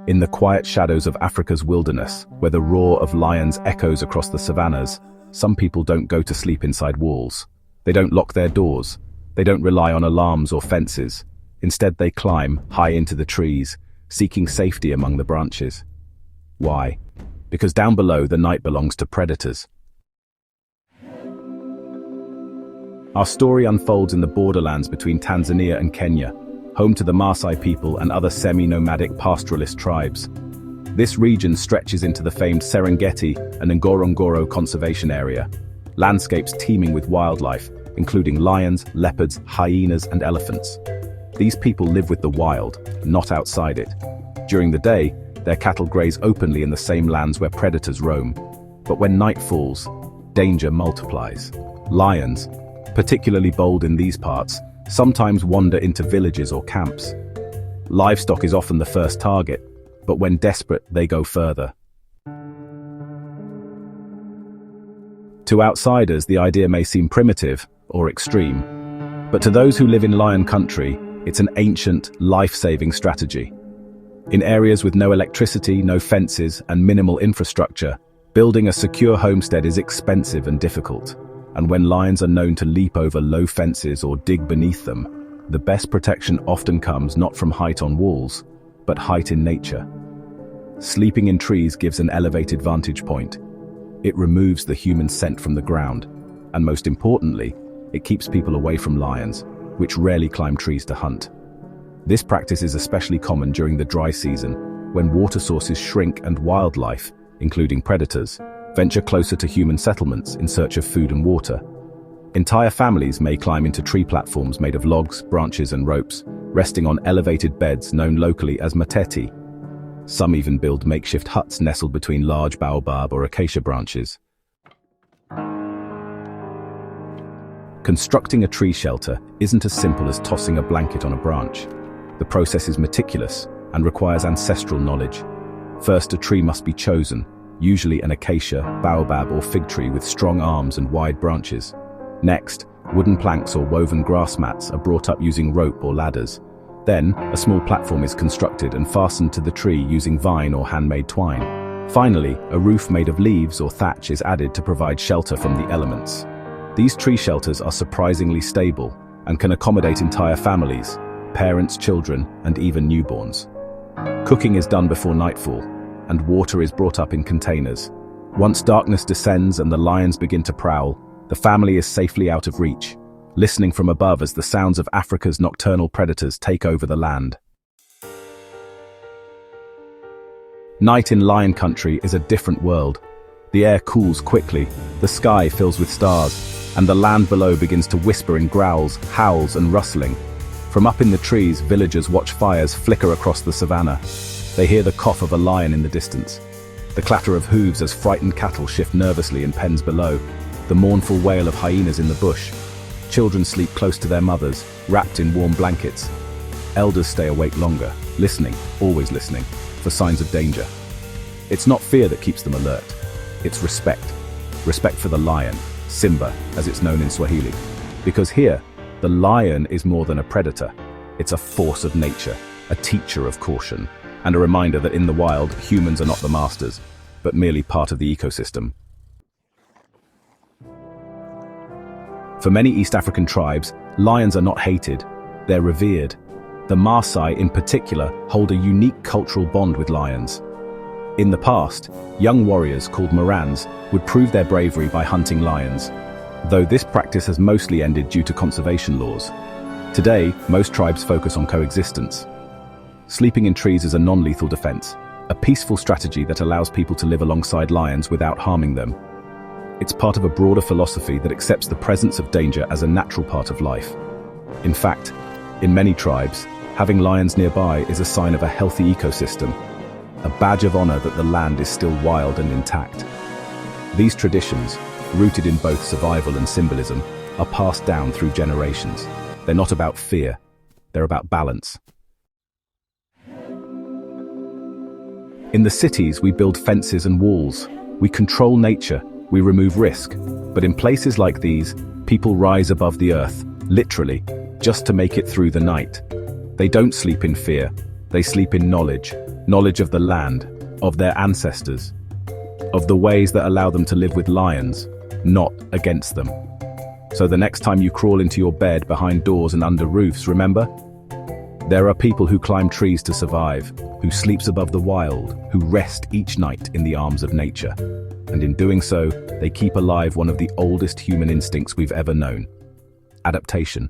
In the quiet shadows of Africa's wilderness, where the roar of lions echoes across the savannas, some people don't go to sleep inside walls. They don't lock their doors. They don't rely on alarms or fences. Instead, they climb high into the trees, seeking safety among the branches. Why? Because down below, the night belongs to predators. Our story unfolds in the borderlands between Tanzania and Kenya, home to the Maasai people and other semi-nomadic pastoralist tribes. This region stretches into the famed Serengeti and Ngorongoro conservation area, landscapes teeming with wildlife, including lions, leopards, hyenas, and elephants. These people live with the wild, not outside it. During the day, their cattle graze openly in the same lands where predators roam. But when night falls, danger multiplies. Lions, particularly bold in these parts, sometimes wander into villages or camps. Livestock is often the first target, but when desperate, they go further. To outsiders, the idea may seem primitive or extreme, but to those who live in lion country, it's an ancient, life-saving strategy. In areas with no electricity, no fences, and minimal infrastructure, building a secure homestead is expensive and difficult. And when lions are known to leap over low fences or dig beneath them, the best protection often comes not from height on walls, but height in nature. Sleeping in trees gives an elevated vantage point. It removes the human scent from the ground, and most importantly, it keeps people away from lions, which rarely climb trees to hunt. This practice is especially common during the dry season, when water sources shrink and wildlife, including predators, venture closer to human settlements in search of food and water. Entire families may climb into tree platforms made of logs, branches, and ropes, resting on elevated beds known locally as matete. Some even build makeshift huts nestled between large baobab or acacia branches. Constructing a tree shelter isn't as simple as tossing a blanket on a branch. The process is meticulous and requires ancestral knowledge. First, a tree must be chosen, usually an acacia, baobab, or fig tree with strong arms and wide branches. Next, wooden planks or woven grass mats are brought up using rope or ladders. Then, a small platform is constructed and fastened to the tree using vine or handmade twine. Finally, a roof made of leaves or thatch is added to provide shelter from the elements. These tree shelters are surprisingly stable and can accommodate entire families, parents, children, and even newborns. Cooking is done before nightfall, and water is brought up in containers. Once darkness descends and the lions begin to prowl, the family is safely out of reach, listening from above as the sounds of Africa's nocturnal predators take over the land. Night in lion country is a different world. The air cools quickly, the sky fills with stars, and the land below begins to whisper in growls, howls, and rustling. From up in the trees, villagers watch fires flicker across the savanna. They hear the cough of a lion in the distance, the clatter of hooves as frightened cattle shift nervously in pens below, the mournful wail of hyenas in the bush. Children sleep close to their mothers, wrapped in warm blankets. Elders stay awake longer, listening, always listening, for signs of danger. It's not fear that keeps them alert. It's respect. Respect for the lion, Simba, as it's known in Swahili. Because here, the lion is more than a predator. It's a force of nature, a teacher of caution, and a reminder that in the wild, humans are not the masters, but merely part of the ecosystem. For many East African tribes, lions are not hated, they're revered. The Maasai in particular hold a unique cultural bond with lions. In the past, young warriors called Morans would prove their bravery by hunting lions, though this practice has mostly ended due to conservation laws. Today, most tribes focus on coexistence. Sleeping in trees is a non-lethal defense, a peaceful strategy that allows people to live alongside lions without harming them. It's part of a broader philosophy that accepts the presence of danger as a natural part of life. In fact, in many tribes, having lions nearby is a sign of a healthy ecosystem, a badge of honor that the land is still wild and intact. These traditions, rooted in both survival and symbolism, are passed down through generations. They're not about fear, they're about balance. In the cities, we build fences and walls. We control nature, we remove risk. But in places like these, people rise above the earth, literally, just to make it through the night. They don't sleep in fear, they sleep in knowledge. Knowledge of the land, of their ancestors, of the ways that allow them to live with lions, not against them. So the next time you crawl into your bed behind doors and under roofs, remember? There are people who climb trees to survive, who sleeps above the wild, who rest each night in the arms of nature. And in doing so, they keep alive one of the oldest human instincts we've ever known: adaptation.